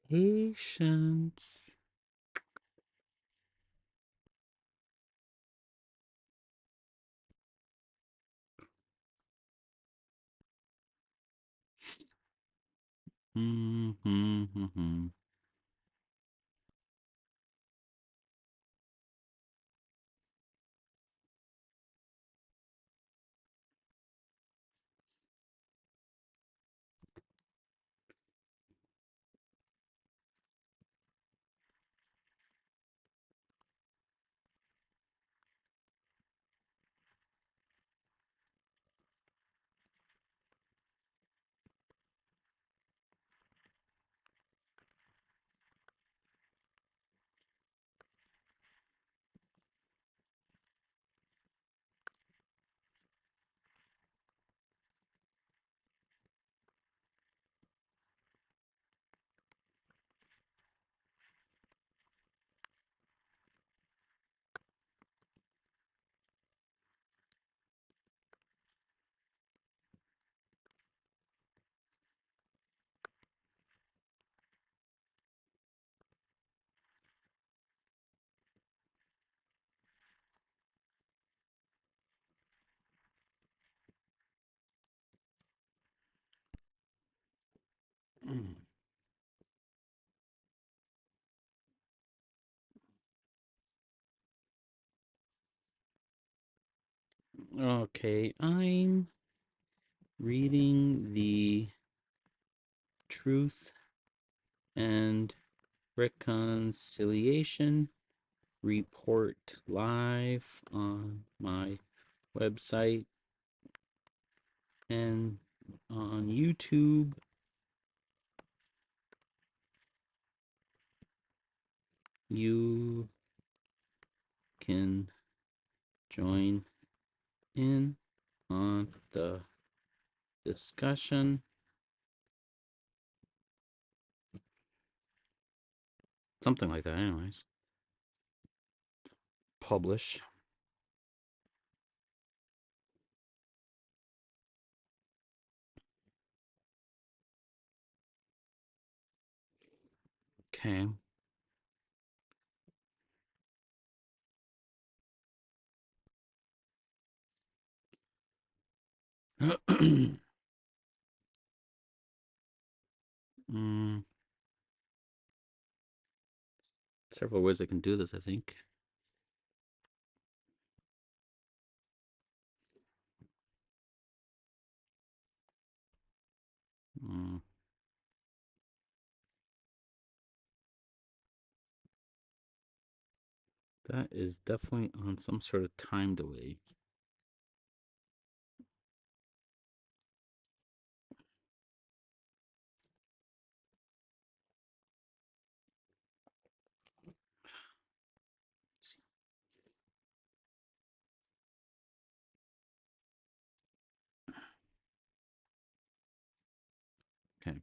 Patience. Mm-hmm. Okay, I'm reading the Truth and Reconciliation report live on my website and on YouTube. You can join in on the discussion. Something like that, anyways. Publish. Okay. mm, several ways I can do this, I think. Mm, that is definitely on some sort of time delay. Okay.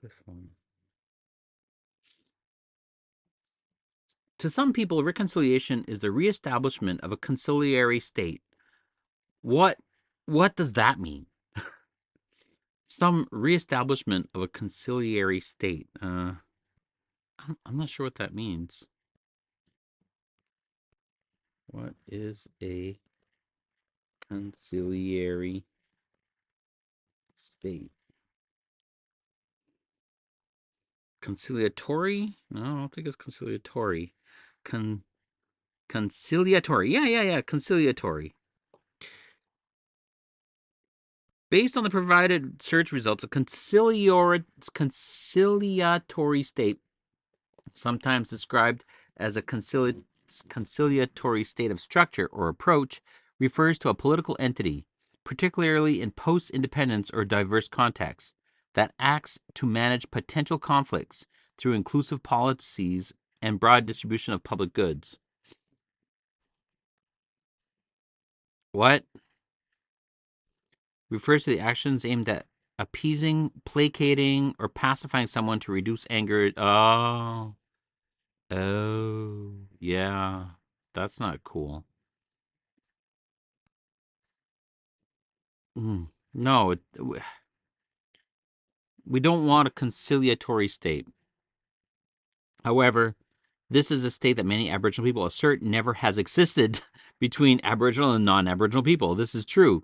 This one. To some people, reconciliation is the reestablishment of a conciliatory state. What does that mean? Some reestablishment of a conciliatory state. I'm not sure what that means. What is a Conciliatory state. Conciliatory? No, I don't think it's conciliatory. Conciliatory. Yeah. Conciliatory. Based on the provided search results, a conciliatory state, sometimes described as a conciliatory state of structure or approach, refers to a political entity, particularly in post-independence or diverse contexts, that acts to manage potential conflicts through inclusive policies and broad distribution of public goods. What? Refers to the actions aimed at appeasing, placating, or pacifying someone to reduce anger. Oh, yeah. That's not cool. No, we don't want a conciliatory state. However, this is a state that many Aboriginal people assert never has existed between Aboriginal and non-Aboriginal people. This is true.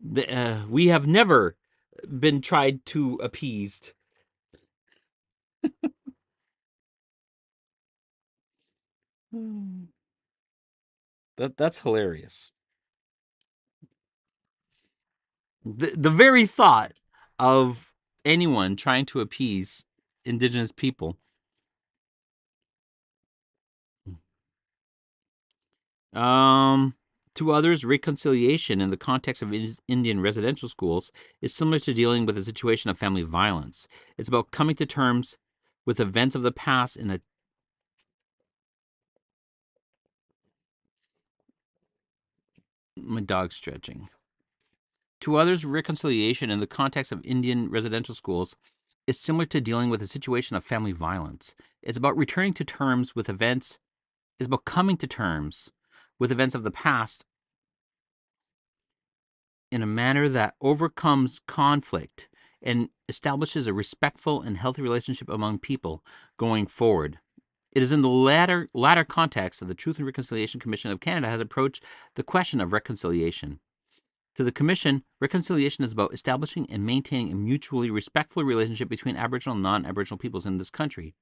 We have never been tried to appeased. That's hilarious. The very thought of anyone trying to appease Indigenous people. To others, reconciliation in the context of Indian residential schools is similar to dealing with a situation of family violence. It's about coming to terms with events of the past in a... My dog's stretching. To others, reconciliation in the context of Indian residential schools is similar to dealing with a situation of family violence. It's about returning to terms with events, it's about coming to terms with events of the past in a manner that overcomes conflict and establishes a respectful and healthy relationship among people going forward. It is in the latter context that the Truth and Reconciliation Commission of Canada has approached the question of reconciliation. To the Commission, reconciliation is about establishing and maintaining a mutually respectful relationship between Aboriginal and non-Aboriginal peoples in this country.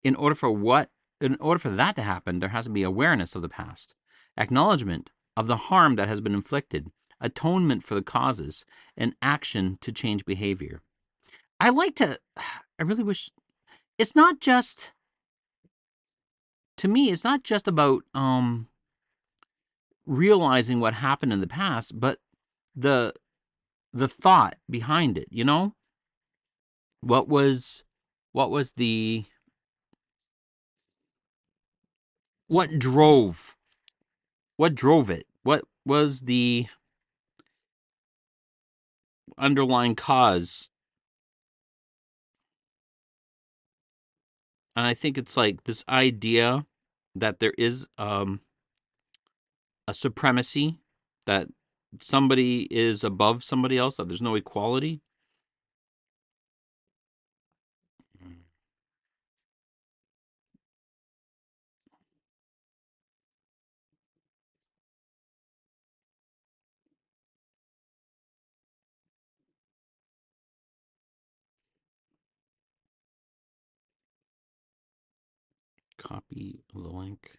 In order for that to happen, there has to be awareness of the past, acknowledgement of the harm that has been inflicted, atonement for the causes, and action to change behavior. I really wish, it's not just, to me, it's not just about realizing what happened in the past, but the thought behind it, you know? What was the, what drove it? What was the underlying cause? And I think it's like this idea that there is a supremacy, that somebody is above somebody else, that there's no equality. Copy the link.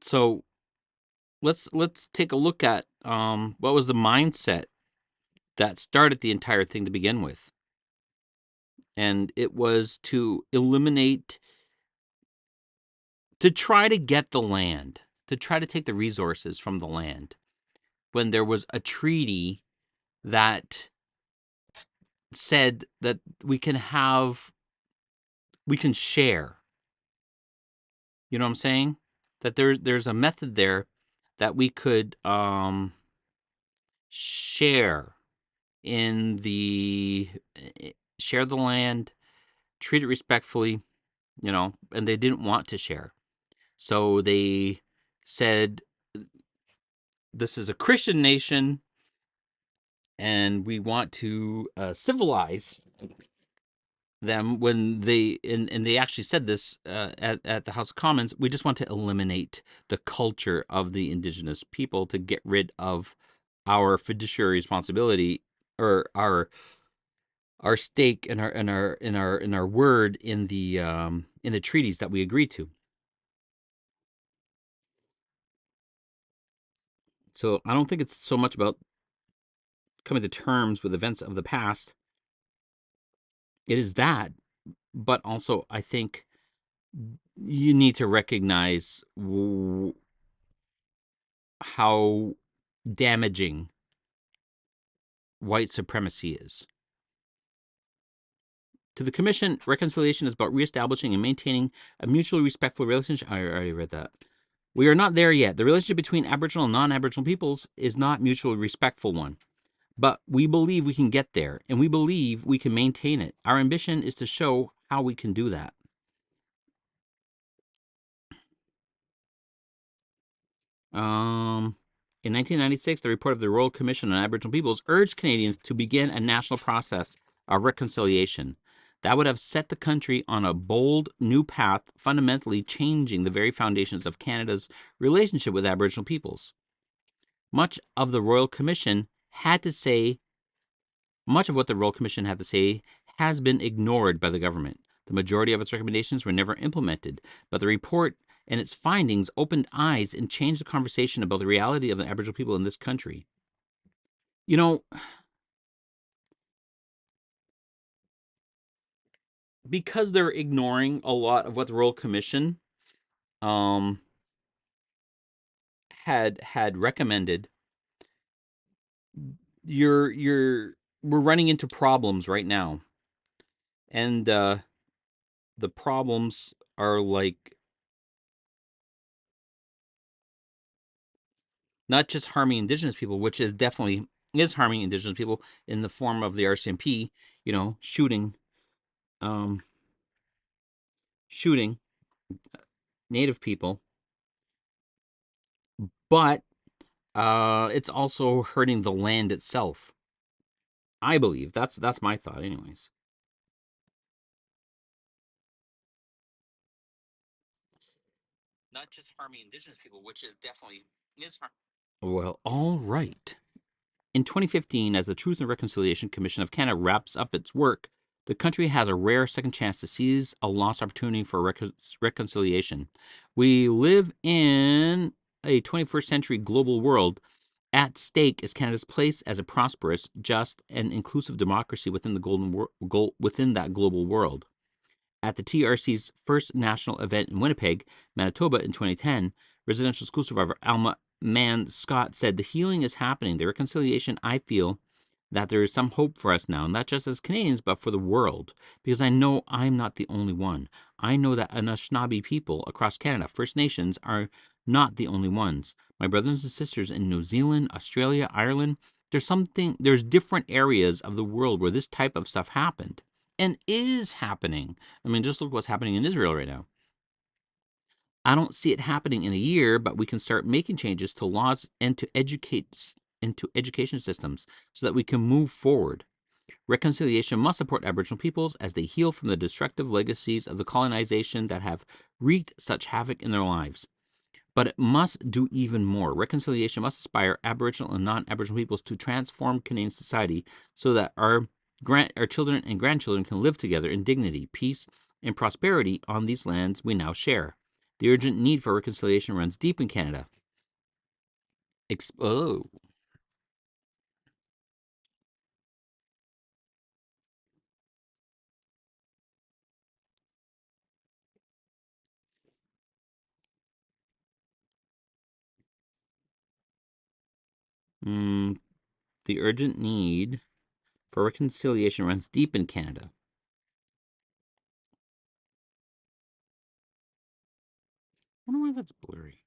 So let's take a look at what was the mindset that started the entire thing to begin with. And it was to eliminate, to try to get the land, to try to take the resources from the land, when there was a treaty that said that we can share. You know what I'm saying? That there's a method there that we could share in the share the land, treat it respectfully, you know, and they didn't want to share. So they said, this is a Christian nation, and we want to civilize them when and they actually said this at the House of Commons. We just want to eliminate the culture of the indigenous people to get rid of our fiduciary responsibility, or our stake and our word in the treaties that we agreed to. So I don't think it's so much about coming to terms with events of the past. It is that, but also I think you need to recognize how damaging white supremacy is. To the Commission, reconciliation is about reestablishing and maintaining a mutually respectful relationship. I already read that. We are not there yet. The relationship between Aboriginal and non-Aboriginal peoples is not mutually respectful one. But we believe we can get there, and we believe we can maintain it. Our ambition is to show how we can do that. In 1996, the report of the Royal Commission on Aboriginal Peoples urged Canadians to begin a national process of reconciliation. That would have set the country on a bold new path, fundamentally changing the very foundations of Canada's relationship with Aboriginal peoples. Much of the Royal Commission had to say Much of what the Royal Commission had to say has been ignored by the government. The majority of its recommendations were never implemented, but the report and its findings opened eyes and changed the conversation about the reality of the Aboriginal people in this country. You know, because they're ignoring a lot of what the Royal Commission um, had recommended, we're running into problems right now, and the problems are like not just harming Indigenous people, which is definitely is harming Indigenous people in the form of the RCMP, um, shooting Native people, but it's also hurting the land itself. I believe that's my thought, anyways. Not just harming Indigenous people, which is definitely is harming. Well, all right. In 2015, as the Truth and Reconciliation Commission of Canada wraps up its work, the country has a rare second chance to seize a lost opportunity for reconciliation. We live in a 21st century global world. At stake is Canada's place as a prosperous, just, and inclusive democracy within within that global world. At the TRC's first national event in Winnipeg, Manitoba in 2010, residential school survivor Alma Mann Scott said, "The healing is happening. The reconciliation, I feel that there is some hope for us now, not just as Canadians, but for the world, because I know I'm not the only one. I know that Anishinaabe people across Canada, First Nations, are not the only ones. My brothers and sisters in New Zealand, Australia, Ireland, there's different areas of the world where this type of stuff happened and is happening. I mean, just look what's happening in Israel right now. I don't see it happening in a year, but we can start making changes to laws and to into education systems so that we can move forward. Reconciliation must support Aboriginal peoples as they heal from the destructive legacies of the colonization that have wreaked such havoc in their lives. But it must do even more. Reconciliation must inspire Aboriginal and non-Aboriginal peoples to transform Canadian society so that our children and grandchildren can live together in dignity, peace, and prosperity on these lands we now share. The urgent need for reconciliation runs deep in Canada. Oh. Mm, the urgent need for reconciliation runs deep in Canada. I wonder why that's blurry.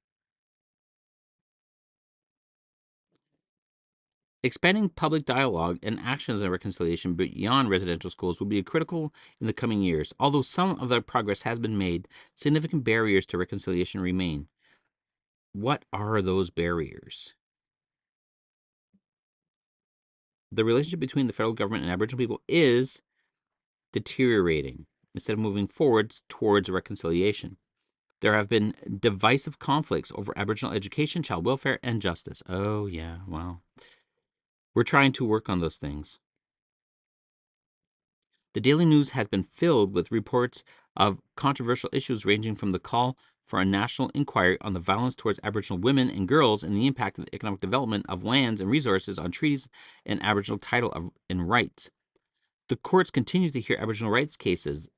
Expanding public dialogue and actions on reconciliation beyond residential schools will be critical in the coming years. Although some of the progress has been made, significant barriers to reconciliation remain. What are those barriers? the relationship between the federal government and Aboriginal people is deteriorating instead of moving forward towards reconciliation. There have been divisive conflicts over Aboriginal education, child welfare, and justice. Oh, yeah, well, we're trying to work on those things. The Daily News has been filled with reports of controversial issues ranging from the call for a national inquiry on the violence towards Aboriginal women and girls and the impact of the economic development of lands and resources on treaties and Aboriginal title and rights. The courts continue to hear Aboriginal rights cases,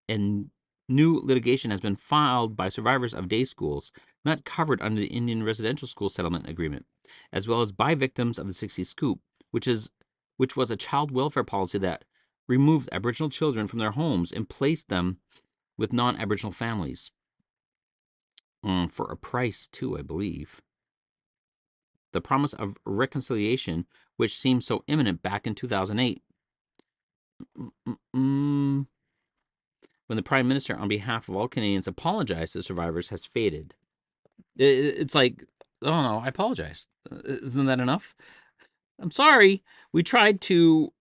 and new litigation has been filed by survivors of day schools not covered under the Indian Residential School Settlement Agreement, as well as by victims of the 60s scoop, which was a child welfare policy that removed Aboriginal children from their homes and placed them with non-Aboriginal families. For a price, too, I believe. The promise of reconciliation, which seemed so imminent back in 2008. When the Prime Minister, on behalf of all Canadians, apologized to survivors, has faded. It's like, I don't know, I apologize. Isn't that enough? I'm sorry. We tried to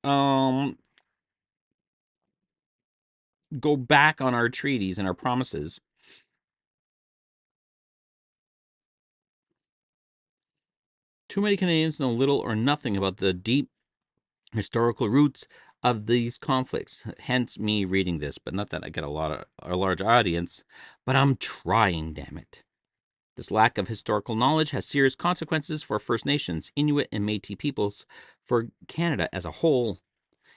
go back on our treaties and our promises. Too many Canadians know little or nothing about the deep historical roots of these conflicts. Hence me reading this, but not that I get a large audience, but I'm trying, damn it. This lack of historical knowledge has serious consequences for First Nations, Inuit, and Métis peoples, for Canada as a whole.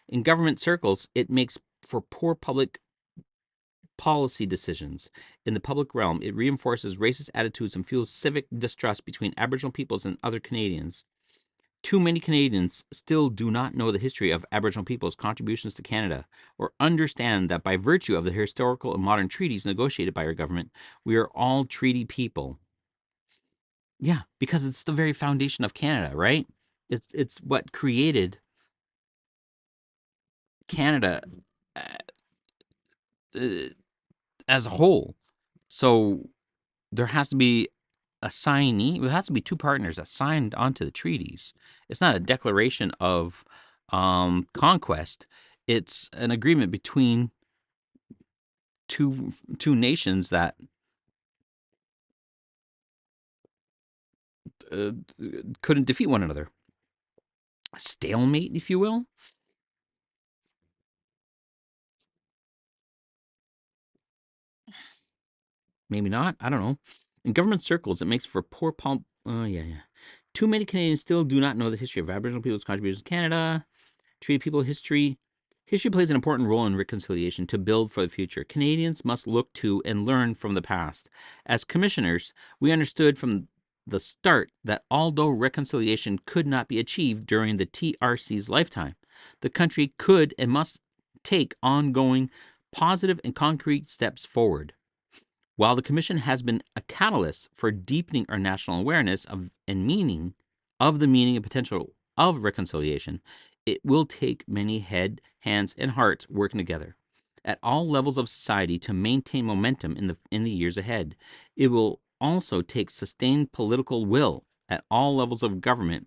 In government circles, it makes for poor public policy decisions. In the public realm, it reinforces racist attitudes and fuels civic distrust between Aboriginal peoples and other Canadians. Too many Canadians still do not know the history of Aboriginal people's contributions to Canada, or understand that by virtue of the historical and modern treaties negotiated by our government, we are all treaty people. Yeah, because it's the very foundation of Canada, right? It's what created Canada uh, as a whole. So there has to be a signee. There has to be two partners that signed onto the treaties. It's not a declaration of conquest. It's an agreement between two nations that uh, couldn't defeat one another. A stalemate, if you will. Maybe not. I don't know. In government circles, it makes for poor pulp. Oh, yeah. Too many Canadians still do not know the history of Aboriginal people's contributions to Canada. Treaty people history. History plays an important role in reconciliation to build for the future. Canadians must look to and learn from the past. As commissioners, we understood from the start that although reconciliation could not be achieved during the TRC's lifetime, the country could and must take ongoing positive and concrete steps forward. While the Commission has been a catalyst for deepening our national awareness of the meaning and potential of reconciliation, it will take many hands, and hearts working together at all levels of society to maintain momentum in the years ahead. It will also take sustained political will at all levels of government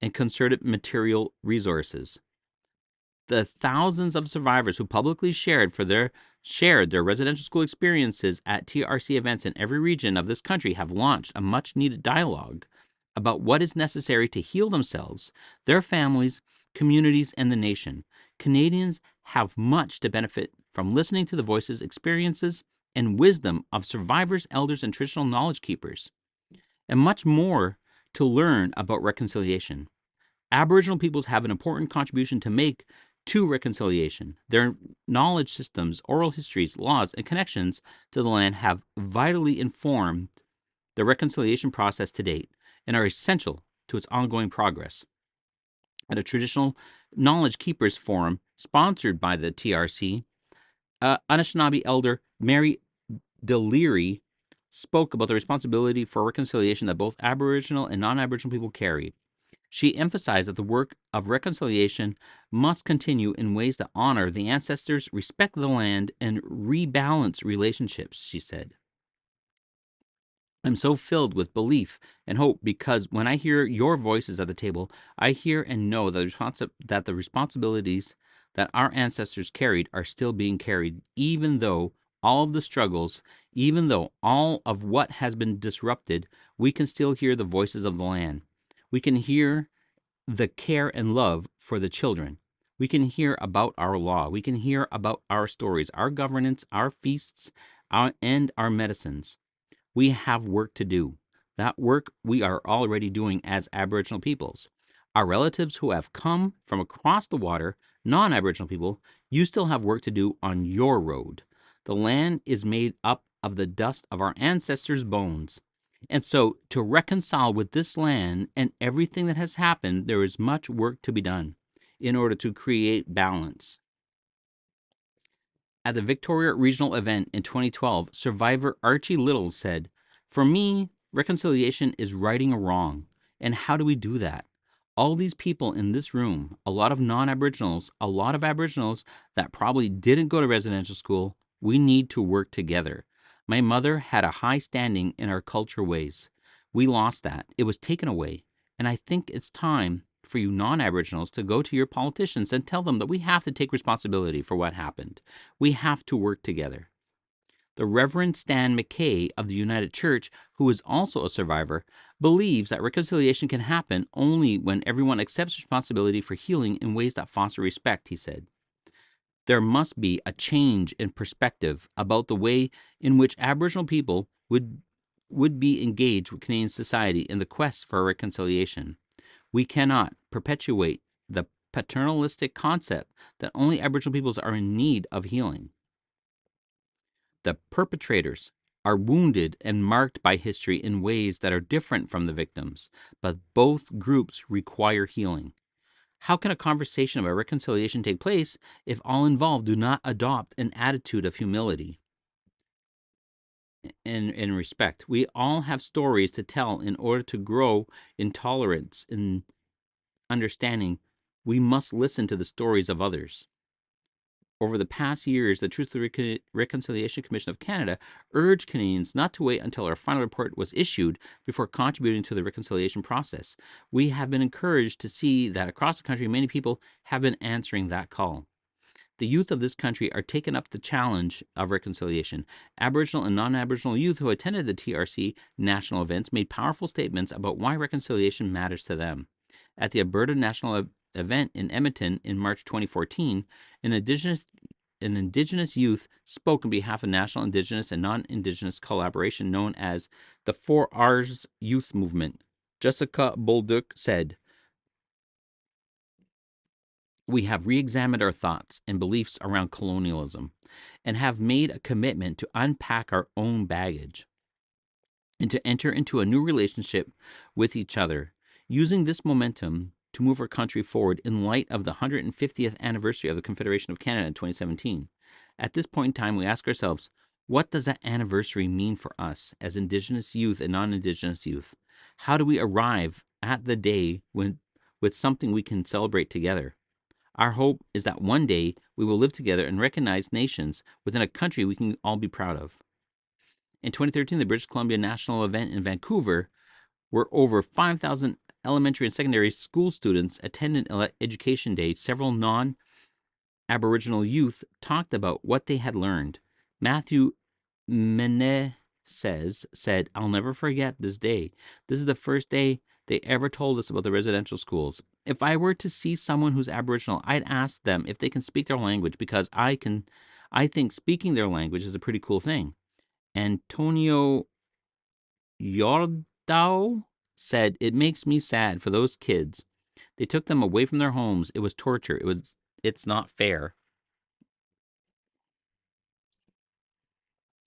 and concerted material resources. The thousands of survivors who publicly shared their residential school experiences at TRC events in every region of this country have launched a much needed dialogue about what is necessary to heal themselves, their families, communities, and the nation. Canadians have much to benefit from listening to the voices, experiences, and wisdom of survivors, elders, and traditional knowledge keepers, and much more to learn about reconciliation. Aboriginal peoples have an important contribution to make to reconciliation. Their knowledge systems, oral histories, laws, and connections to the land have vitally informed the reconciliation process to date and are essential to its ongoing progress. At a traditional Knowledge Keepers Forum sponsored by the TRC, Anishinaabe elder Mary Deliri spoke about the responsibility for reconciliation that both Aboriginal and non-Aboriginal people carry. She emphasized that the work of reconciliation must continue in ways that honor the ancestors, respect the land, and rebalance relationships, she said. I'm so filled with belief and hope because when I hear your voices at the table, I hear and know that the responsibilities that our ancestors carried are still being carried, even though all of the struggles, even though all of what has been disrupted, we can still hear the voices of the land. We can hear the care and love for the children. We can hear about our law. We can hear about our stories, our governance, our feasts, and our medicines. We have work to do. That work we are already doing as Aboriginal peoples. Our relatives who have come from across the water, non Aboriginal people, you still have work to do on your road. The land is made up of the dust of our ancestors' bones. And so, to reconcile with this land and everything that has happened, there is much work to be done in order to create balance. At the Victoria Regional event in 2012, survivor Archie Little said, "For me, reconciliation is righting a wrong. And how do we do that? All these people in this room, a lot of non-Aboriginals, a lot of Aboriginals that probably didn't go to residential school, we need to work together. My mother had a high standing in our culture ways. We lost that. It was taken away. And I think it's time for you non-Aboriginals to go to your politicians and tell them that we have to take responsibility for what happened. We have to work together." The Reverend Stan McKay of the United Church, who is also a survivor, believes that reconciliation can happen only when everyone accepts responsibility for healing in ways that foster respect, he said. There must be a change in perspective about the way in which Aboriginal people would be engaged with Canadian society in the quest for reconciliation. We cannot perpetuate the paternalistic concept that only Aboriginal peoples are in need of healing. The perpetrators are wounded and marked by history in ways that are different from the victims, but both groups require healing. How can a conversation about reconciliation take place if all involved do not adopt an attitude of humility and respect? We all have stories to tell in order to grow in tolerance and understanding. We must listen to the stories of others. Over the past years, the Truth and Reconciliation Commission of Canada urged Canadians not to wait until our final report was issued before contributing to the reconciliation process. We have been encouraged to see that across the country, many people have been answering that call. The youth of this country are taking up the challenge of reconciliation. Aboriginal and non-Aboriginal youth who attended the TRC national events made powerful statements about why reconciliation matters to them. At the Alberta National event in Edmonton in March 2014, an Indigenous youth spoke on behalf of national Indigenous and non-Indigenous collaboration known as the 4Rs Youth Movement. Jessica Bolduc said, "We have re-examined our thoughts and beliefs around colonialism and have made a commitment to unpack our own baggage and to enter into a new relationship with each other, using this momentum to move our country forward in light of the 150th anniversary of the Confederation of Canada in 2017. At this point in time, we ask ourselves, what does that anniversary mean for us as Indigenous youth and non-Indigenous youth? How do we arrive at the day when with something we can celebrate together? Our hope is that one day we will live together and recognize nations within a country we can all be proud of." In 2013, the British Columbia National event in Vancouver, where over 5,000 elementary and secondary school students attended Education Day, several non-Aboriginal youth talked about what they had learned. Matthew Menezes said, "I'll never forget this day. This is the first day they ever told us about the residential schools. If I were to see someone who's Aboriginal, I'd ask them if they can speak their language because I think speaking their language is a pretty cool thing." Antonio Yordao said, "It makes me sad for those kids. They took them away from their homes. It was torture. It's not fair.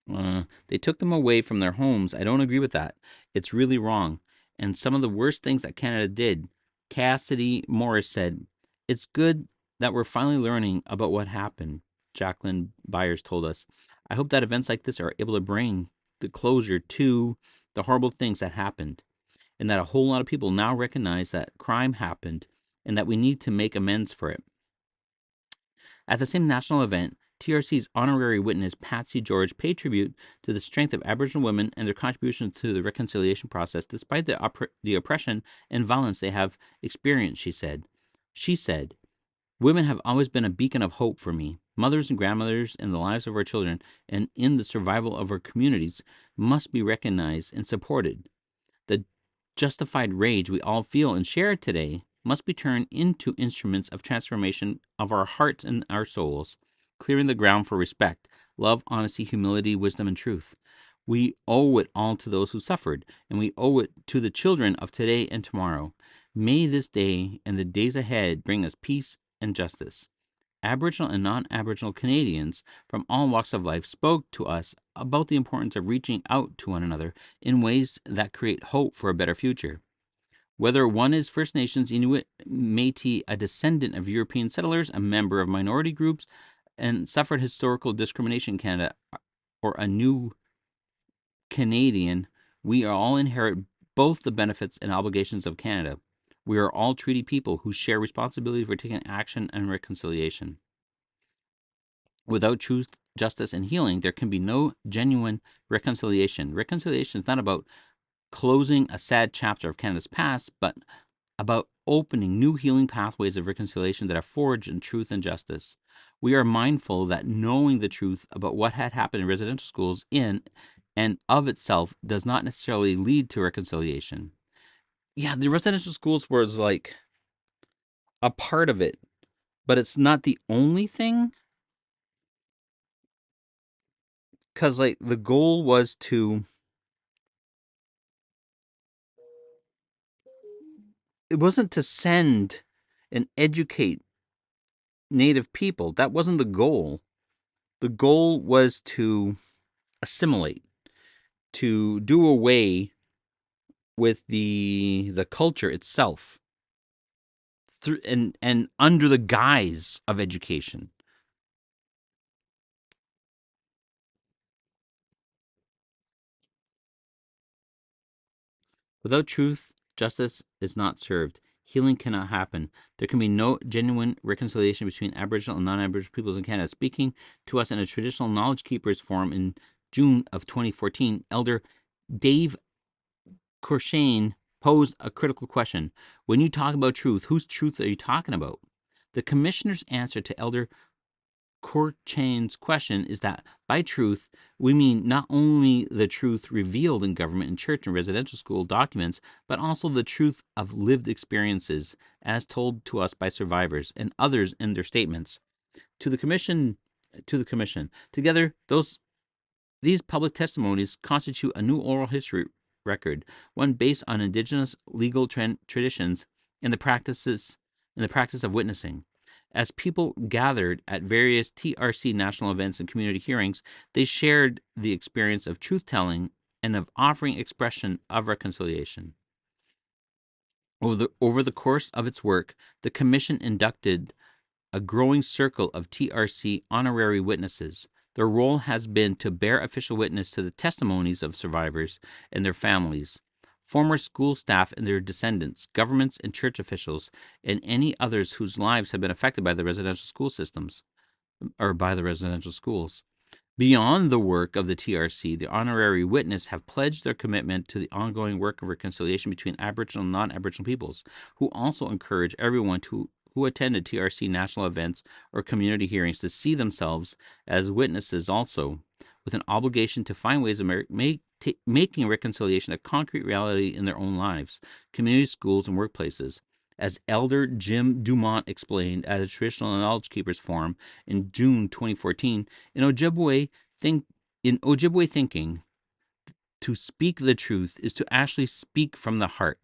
They took them away from their homes. I don't agree with that. It's really wrong. And some of the worst things that Canada did." Cassidy Morris said, "It's good that we're finally learning about what happened." Jacqueline Byers told us, "I hope that events like this are able to bring the closure to the horrible things that happened, and that a whole lot of people now recognize that crime happened and that we need to make amends for it." At the same national event, TRC's honorary witness, Patsy George, paid tribute to the strength of Aboriginal women and their contribution to the reconciliation process, despite the oppression and violence they have experienced, she said. She said, "Women have always been a beacon of hope for me. Mothers and grandmothers in the lives of our children and in the survival of our communities must be recognized and supported. The justified rage we all feel and share today must be turned into instruments of transformation of our hearts and our souls, clearing the ground for respect, love, honesty, humility, wisdom, and truth. We owe it all to those who suffered, and we owe it to the children of today and tomorrow. May this day and the days ahead bring us peace and justice." Aboriginal and non-Aboriginal Canadians from all walks of life spoke to us about the importance of reaching out to one another in ways that create hope for a better future. Whether one is First Nations, Inuit, Métis, a descendant of European settlers, a member of minority groups, and suffered historical discrimination in Canada, or a new Canadian, we are all inherit both the benefits and obligations of Canada. We are all treaty people who share responsibility for taking action and reconciliation. Without truth, justice, and healing, there can be no genuine reconciliation. Reconciliation is not about closing a sad chapter of Canada's past, but about opening new healing pathways of reconciliation that are forged in truth and justice. We are mindful that knowing the truth about what had happened in residential schools in and of itself does not necessarily lead to reconciliation. Yeah, the residential schools was like a part of it, but it's not the only thing. Because like the goal was to, it wasn't to send and educate Native people. That wasn't the goal. The goal was to assimilate, to do away with the culture itself, through and under the guise of education. Without truth, justice is not served. Healing cannot happen. There can be no genuine reconciliation between Aboriginal and non-Aboriginal peoples in Canada. Speaking to us in a traditional Knowledge Keepers forum in June of 2014, Elder Dave Corshane posed a critical question. When you talk about truth, whose truth are you talking about? The commissioner's answer to Elder Corchain's question is that by truth, we mean not only the truth revealed in government and church and residential school documents, but also the truth of lived experiences as told to us by survivors and others in their statements. To the commission, together, these public testimonies constitute a new oral history record, one based on Indigenous legal traditions and the practice of witnessing. As people gathered at various TRC national events and community hearings, they shared the experience of truth-telling and of offering expression of reconciliation. Over the course of its work, the Commission inducted a growing circle of TRC honorary witnesses. Their role has been to bear official witness to the testimonies of survivors and their families, former school staff and their descendants, governments and church officials, and any others whose lives have been affected by the residential school systems, or by the residential schools. Beyond the work of the TRC, the honorary witness have pledged their commitment to the ongoing work of reconciliation between Aboriginal and non-Aboriginal peoples, who also encourage everyone who attended TRC national events or community hearings to see themselves as witnesses also, with an obligation to find ways of making reconciliation a concrete reality in their own lives, community schools, and workplaces. As Elder Jim Dumont explained at a traditional Knowledge Keepers forum in June 2014, in Ojibwe thinking, to speak the truth is to actually speak from the heart.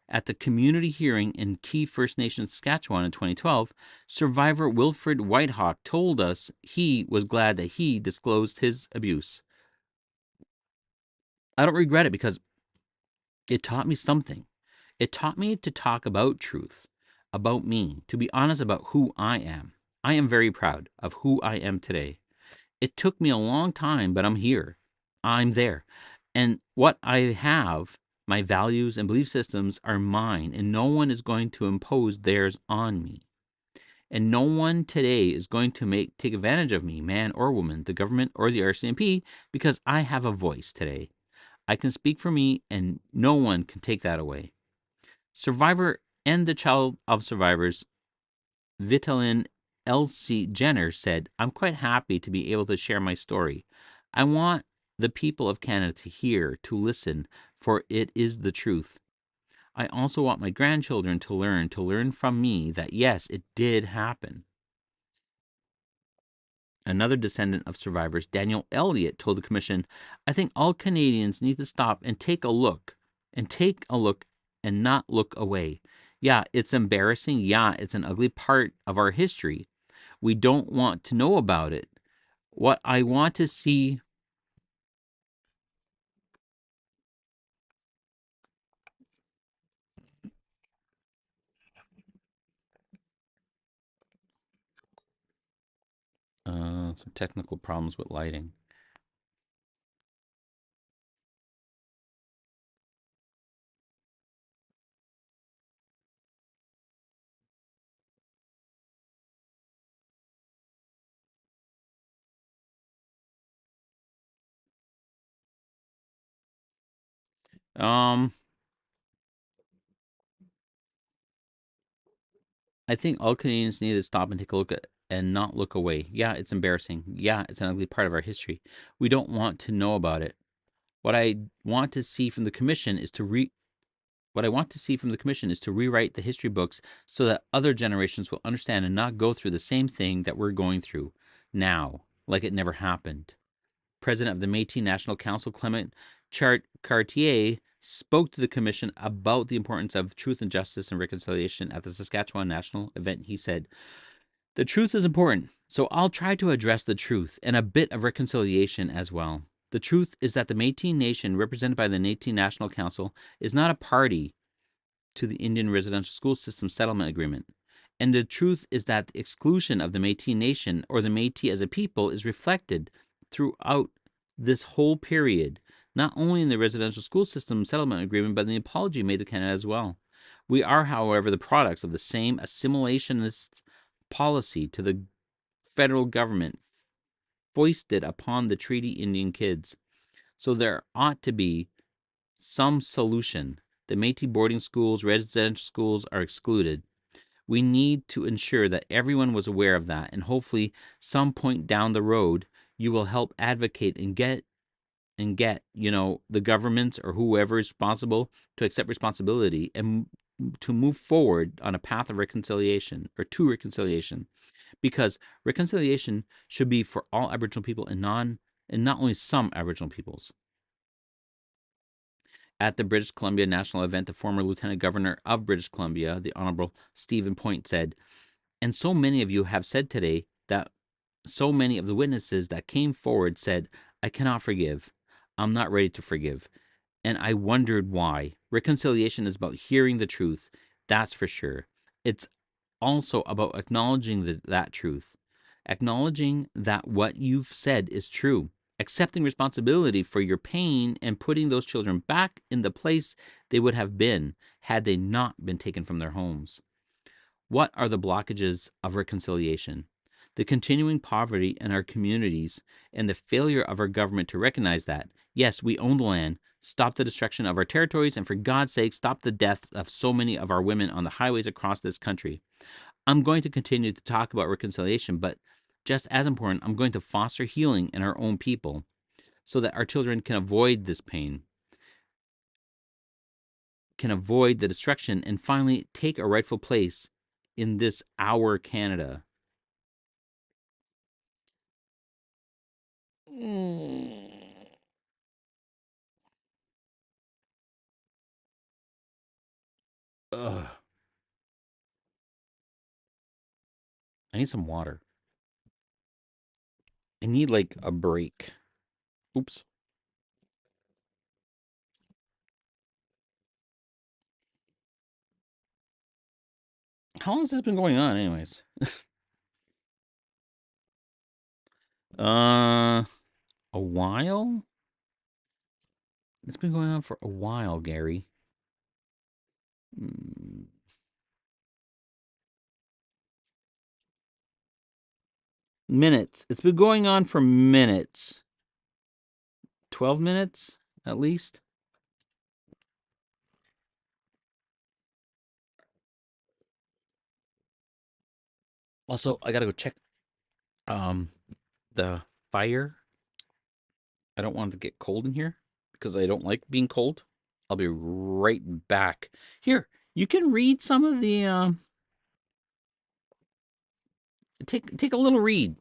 At the community hearing in Key First Nation, Saskatchewan in 2012, survivor Wilfred Whitehawk told us he was glad that he disclosed his abuse. I don't regret it because it taught me something. It taught me to talk about truth, about me, to be honest about who I am. I am very proud of who I am today. It took me a long time, but I'm here. I'm there. And what I have, my values and belief systems, are mine, and no one is going to impose theirs on me. And no one today is going to take advantage of me, man or woman, the government or the RCMP, because I have a voice today. I can speak for me, and no one can take that away. Survivor and the child of survivors, Vitalin Elsie Jenner, said, I'm quite happy to be able to share my story. I want the people of Canada to hear, to listen, for it is the truth. I also want my grandchildren to learn from me that yes, it did happen. Another descendant of survivors, Daniel Elliott, told the commission, I think all Canadians need to stop and take a look and not look away. Yeah, it's embarrassing. Yeah, it's an ugly part of our history. We don't want to know about it. What I want to see. Some technical problems with lighting. Um, I think all Canadians need to stop and take a look at and not look away. Yeah, it's embarrassing. Yeah, it's an ugly part of our history. We don't want to know about it. What I want to see from the commission is to what I want to see from the commission is to rewrite the history books so that other generations will understand and not go through the same thing that we're going through now, like it never happened. President of the Métis National Council, Clement Cartier, spoke to the commission about the importance of truth and justice and reconciliation at the Saskatchewan National event. He said, the truth is important, so I'll try to address the truth and a bit of reconciliation as well. The truth is that the Métis Nation, represented by the Métis National Council, is not a party to the Indian Residential School System Settlement Agreement. And the truth is that the exclusion of the Métis Nation or the Métis as a people is reflected throughout this whole period, not only in the Residential School System Settlement Agreement, but in the apology made to Canada as well. We are, however, the products of the same assimilationist policy to the federal government foisted upon the Treaty Indian kids. So there ought to be some solution. The Métis boarding schools, residential schools are excluded. We need to ensure that everyone was aware of that, and hopefully, some point down the road, you will help advocate and get the governments or whoever is responsible to accept responsibility and to move forward on a path of reconciliation or to reconciliation, because reconciliation should be for all Aboriginal people and not only some Aboriginal peoples. At the British Columbia National event, the former Lieutenant Governor of British Columbia, the Honorable Stephen Point, said, and so many of you have said today that so many of the witnesses that came forward said, I cannot forgive. I'm not ready to forgive. And I wondered why. Reconciliation is about hearing the truth, that's for sure. It's also about acknowledging that truth, acknowledging that what you've said is true, accepting responsibility for your pain, and putting those children back in the place they would have been had they not been taken from their homes. What are the blockages of reconciliation? The continuing poverty in our communities and the failure of our government to recognize that, yes, we own the land, stop the destruction of our territories, and for God's sake, stop the death of so many of our women on the highways across this country. I'm going to continue to talk about reconciliation, but just as important, I'm going to foster healing in our own people so that our children can avoid this pain, can avoid the destruction, and finally take a rightful place in this our Canada. Mm. Ugh. I need some water. I need like a break. Oops. How long has this been going on, anyways? Uh, a while? It's been going on for a while, Gary. Mm. Minutes. It's been going on for minutes. 12 minutes at least. Also, I gotta go check um the fire. I don't want it to get cold in here because I don't like being cold. I'll be right back. Here, you can read some of the take a little read.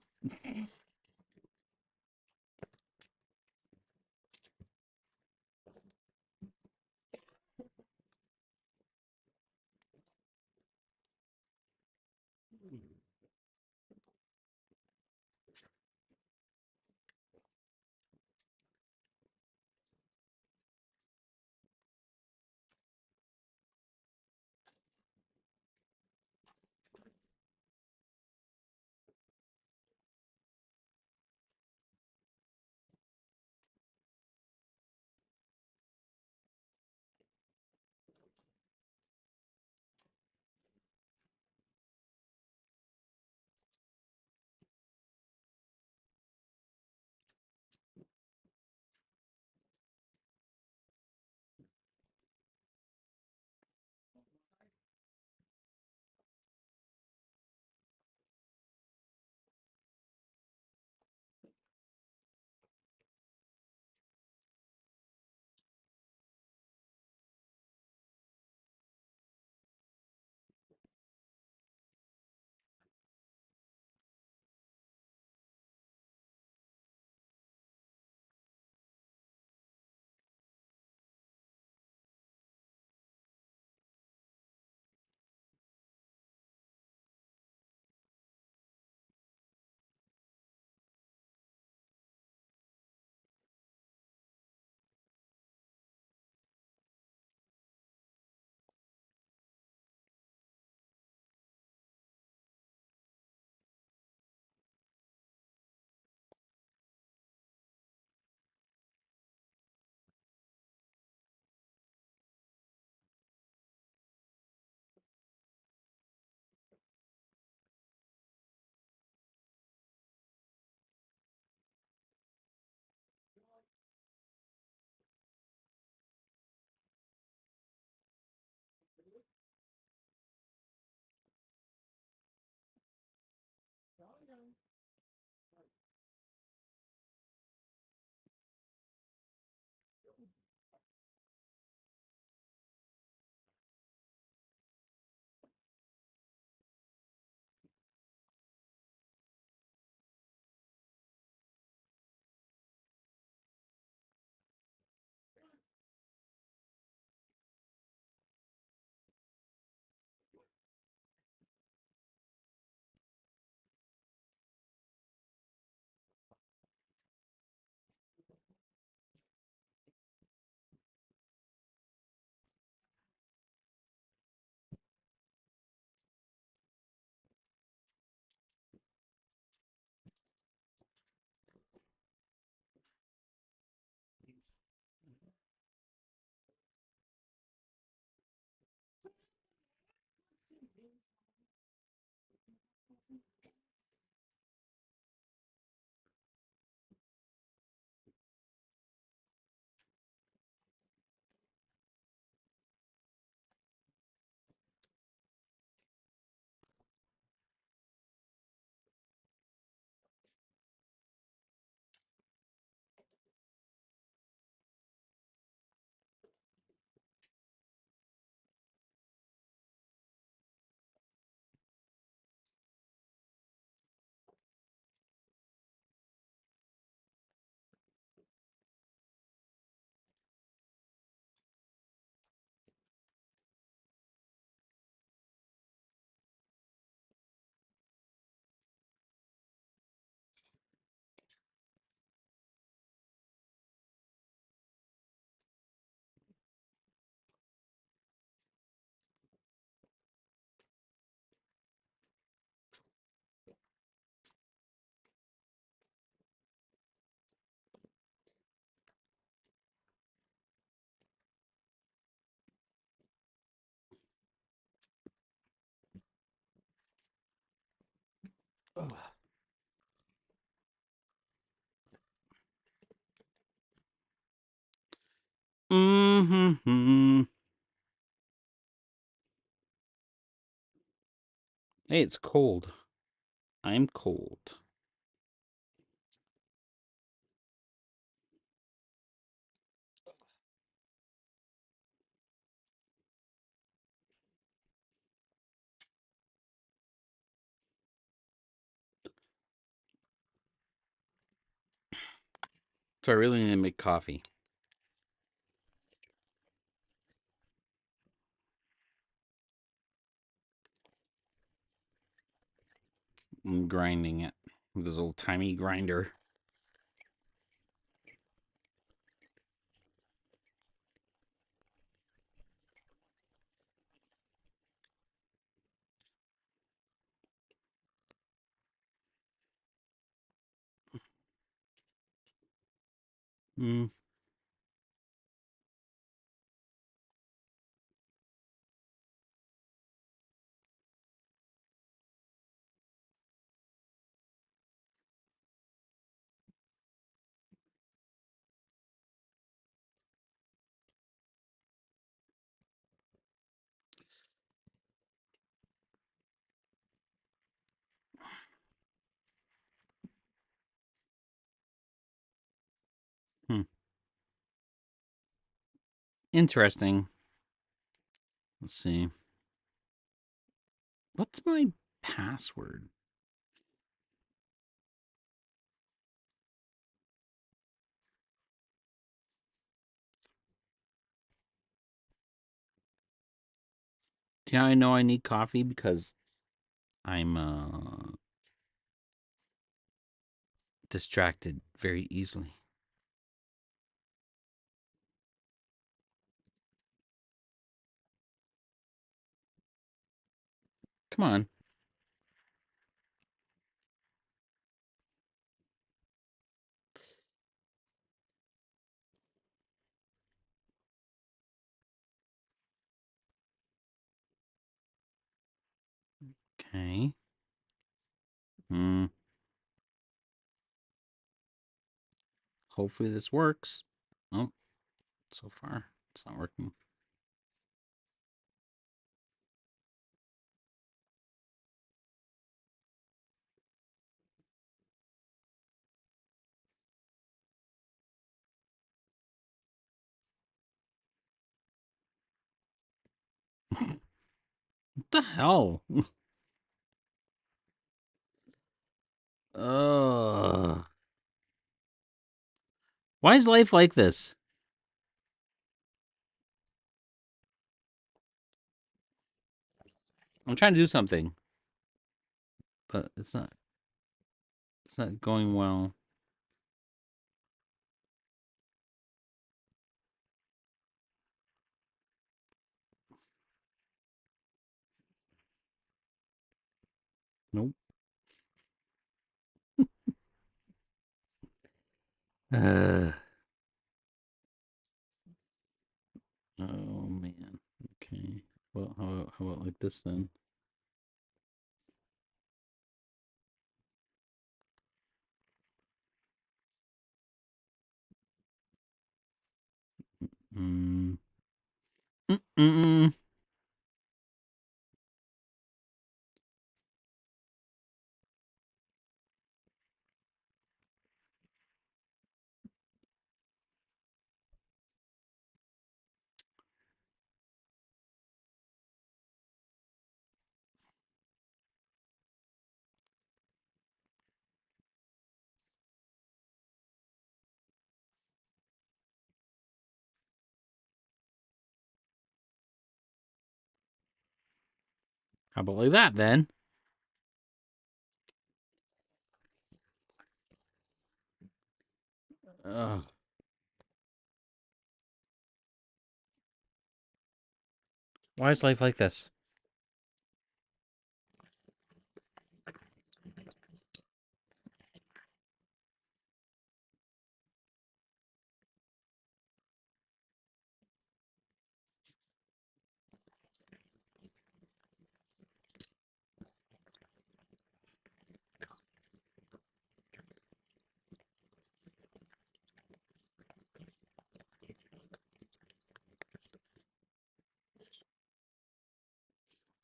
Mm-hmm. Hey, it's cold. I'm cold. So I really need to make coffee. I'm grinding it with this old timey grinder. Mm. Hmm. Interesting. Let's see. What's my password? Yeah, I know I need coffee because I'm distracted very easily. Come on. Okay. Hmm. Hopefully this works. Oh, so far it's not working. What the hell? Ugh. Why is life like this? I'm trying to do something, but it's not. It's not going well. Nope. Uh, oh man. Okay. Well, how about like this then? Mm. Mm-mm. How about like that then? Ugh. Why is life like this?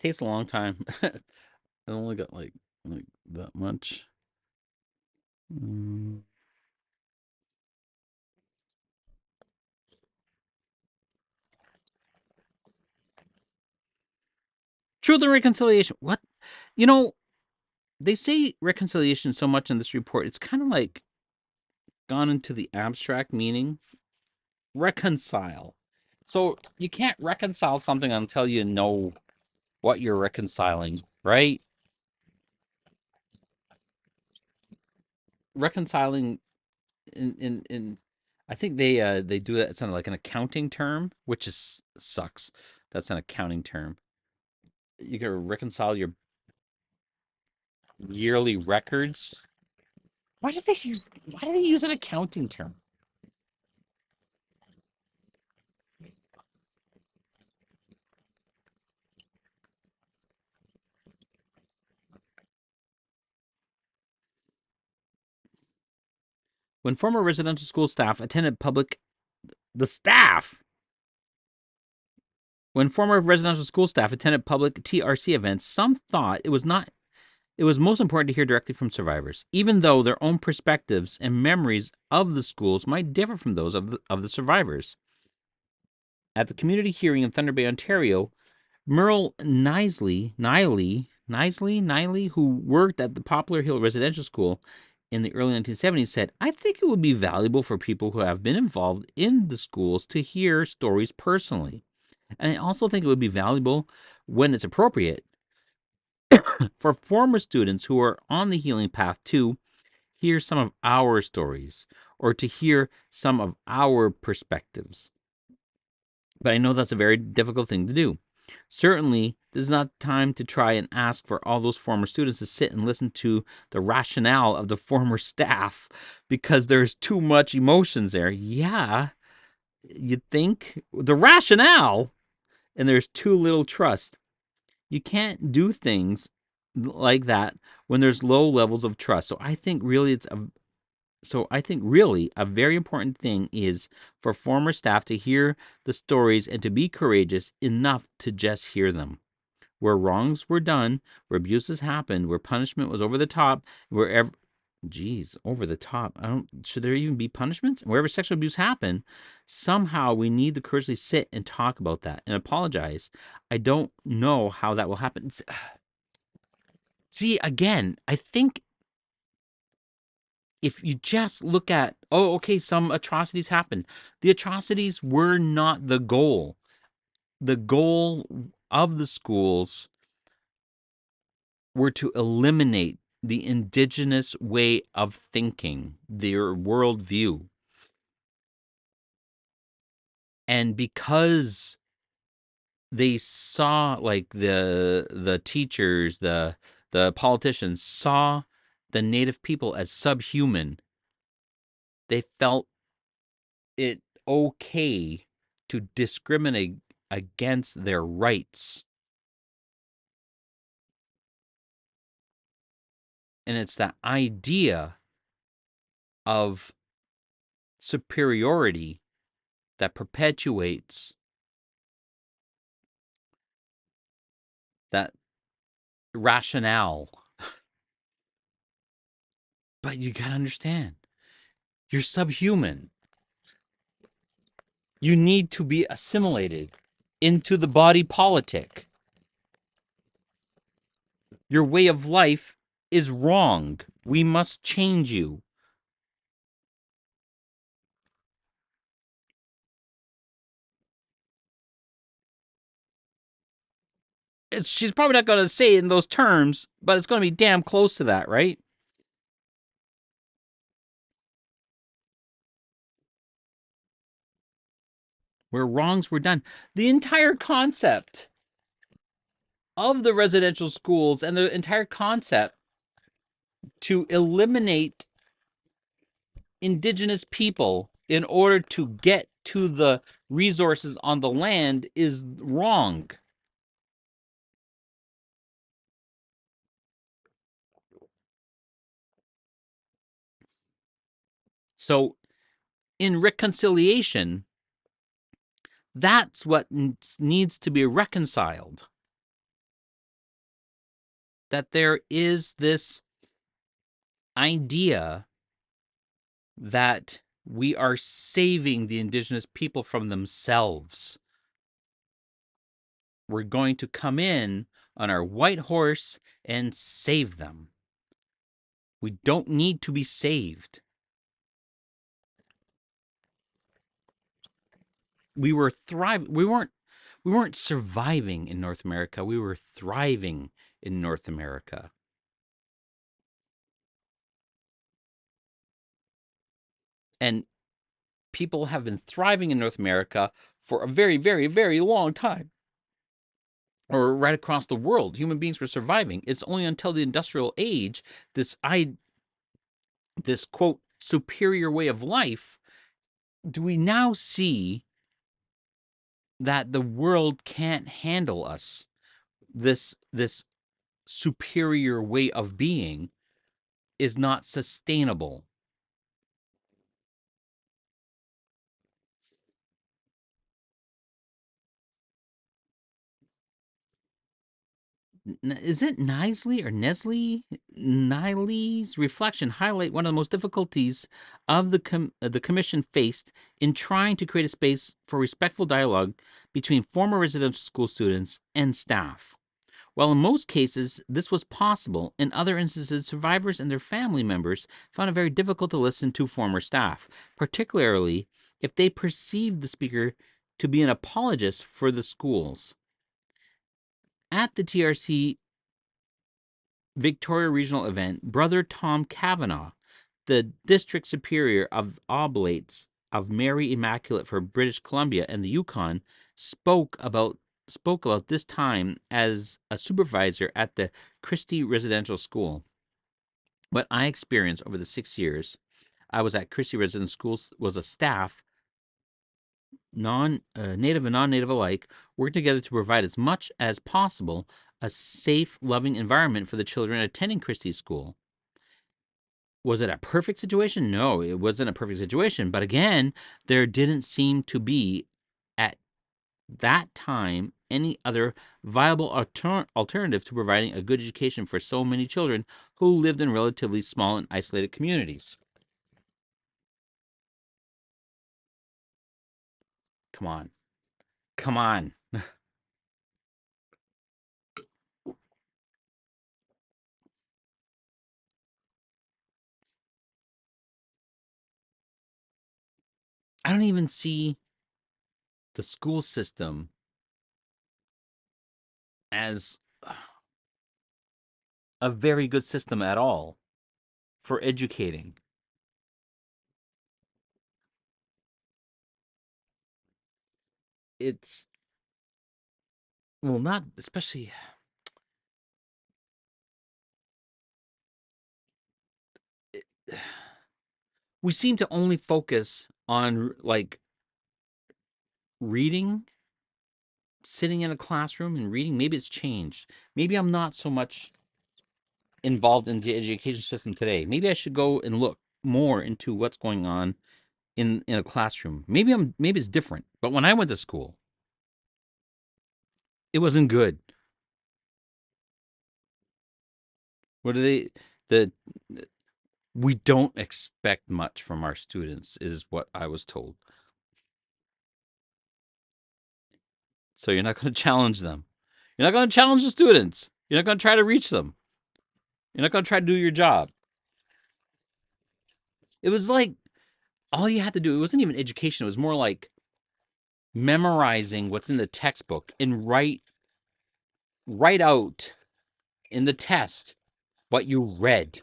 Takes a long time. I only got like that much. Mm. Truth and reconciliation. What? You know, they say reconciliation so much in this report. It's kind of like gone into the abstract meaning. Reconcile. So you can't reconcile something until you know what you're reconciling, right? Reconciling in I think they do that. It's kind of like an accounting term, which is sucks. That's an accounting term. You gotta reconcile your yearly records. Why do they use an accounting term? When former residential school staff attended public the staff When former residential school staff attended public TRC events, some thought it was most important to hear directly from survivors, even though their own perspectives and memories of the schools might differ from those of the survivors. At the community hearing in Thunder Bay, Ontario, Merle Niley, who worked at the Poplar Hill Residential School in the early 1970s, said, "I think it would be valuable for people who have been involved in the schools to hear stories personally. And I also think it would be valuable when it's appropriate for former students who are on the healing path to hear some of our stories or to hear some of our perspectives." But I know that's a very difficult thing to do. Certainly, this is not time to try and ask for all those former students to sit and listen to the rationale of the former staff because there's too much emotions there. Yeah, you think the rationale, and there's too little trust. You can't do things like that when there's low levels of trust. So I think really a very important thing is for former staff to hear the stories and to be courageous enough to just hear them. Where wrongs were done, where abuses happened, where punishment was over the top, wherever over the top. I don't Should there even be punishments? Wherever sexual abuse happened, somehow we need the courage to sit and talk about that and apologize. I don't know how that will happen. See, again, I think if you just look at, oh, okay, some atrocities happened. The atrocities were not the goal. The goal of the schools were to eliminate the indigenous way of thinking, their worldview. And because they saw, like, the teachers, the politicians saw the native people as subhuman, they felt it okay to discriminate against their rights. And it's that idea of superiority that perpetuates that rationale. But you gotta understand, you're subhuman. You need to be assimilated into the body politic. Your way of life is wrong. We must change you. She's probably not going to say it in those terms, but it's going to be damn close to that, right? Where wrongs were done. The entire concept of the residential schools and the entire concept to eliminate indigenous people in order to get to the resources on the land is wrong. So, in reconciliation, that's what needs to be reconciled. that there is this idea that we are saving the indigenous people from themselves. We're going to come in on our white horse and save them. We don't need to be saved. We were thriving. We weren't surviving in North America. We were thriving in North America. And people have been thriving in North America for a very, very, very long time. Or right across the world, human beings were surviving. It's only until the industrial age, this quote superior way of life, do we now see that the world can't handle us. This superior way of being is not sustainable. Is it Nisley or Nesley? Niley's reflection highlight one of the most difficulties of the commission faced in trying to create a space for respectful dialogue between former residential school students and staff. While in most cases this was possible, in other instances, survivors and their family members found it very difficult to listen to former staff, particularly if they perceived the speaker to be an apologist for the schools. At the TRC Victoria Regional event, Brother Tom Kavanagh, the District Superior of Oblates of Mary Immaculate for British Columbia and the Yukon, spoke about this time as a supervisor at the Christie Residential School. What I experienced over the 6 years I was at Christie Residential Schools was a staff, native and non-native alike, working together to provide as much as possible a safe, loving environment for the children attending Christie's school. Was it a perfect situation? No, it wasn't a perfect situation. But again, there didn't seem to be, at that time, any other viable alternative to providing a good education for so many children who lived in relatively small and isolated communities. Come on. Come on. I don't even see the school system as a very good system at all for educating. It's, well, not especially. We seem to only focus on like reading, sitting in a classroom and reading. Maybe it's changed. Maybe I'm not so much involved in the education system today. Maybe I should go and look more into what's going on in a classroom. Maybe it's different. But when I went to school, it wasn't good. What do they the We don't expect much from our students is what I was told. So you're not going to challenge them. You're not going to challenge the students. You're not going to try to reach them. You're not going to try to do your job. It was like all you had to do, it wasn't even education. It was more like memorizing what's in the textbook and write out in the test what you read.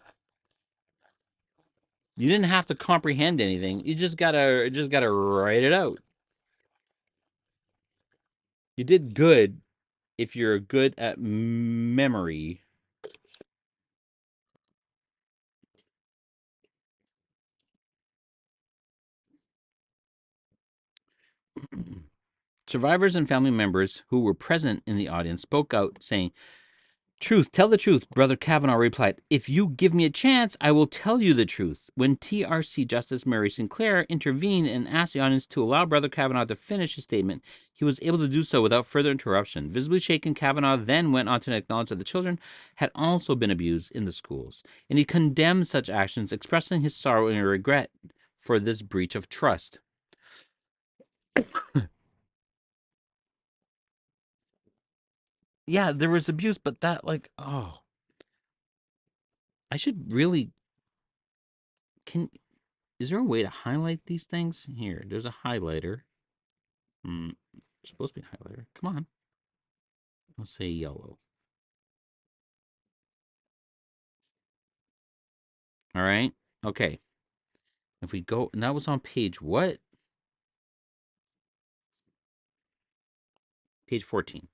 You didn't have to comprehend anything. You just gotta write it out. You did good if you're good at memory. Survivors and family members who were present in the audience spoke out, saying, Truth, tell the truth, Brother Kavanaugh replied. If you give me a chance, I will tell you the truth. When TRC Justice Mary Sinclair intervened and asked the audience to allow Brother Kavanaugh to finish his statement, he was able to do so without further interruption. Visibly shaken, Kavanaugh then went on to acknowledge that the children had also been abused in the schools, and he condemned such actions, expressing his sorrow and regret for this breach of trust. Yeah, there was abuse, but that, like, oh, I should really, can, is there a way to highlight these things? Here, there's a highlighter. It's supposed to be a highlighter. Come on. Let's say yellow. All right. Okay. If we go, and that was on page what? Page 14.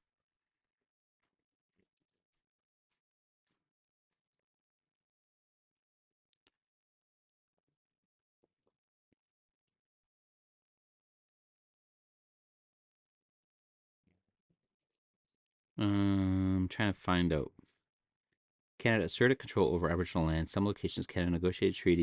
I'm trying to find out. Canada asserted control over Aboriginal land. Some locations, Canada negotiated treaties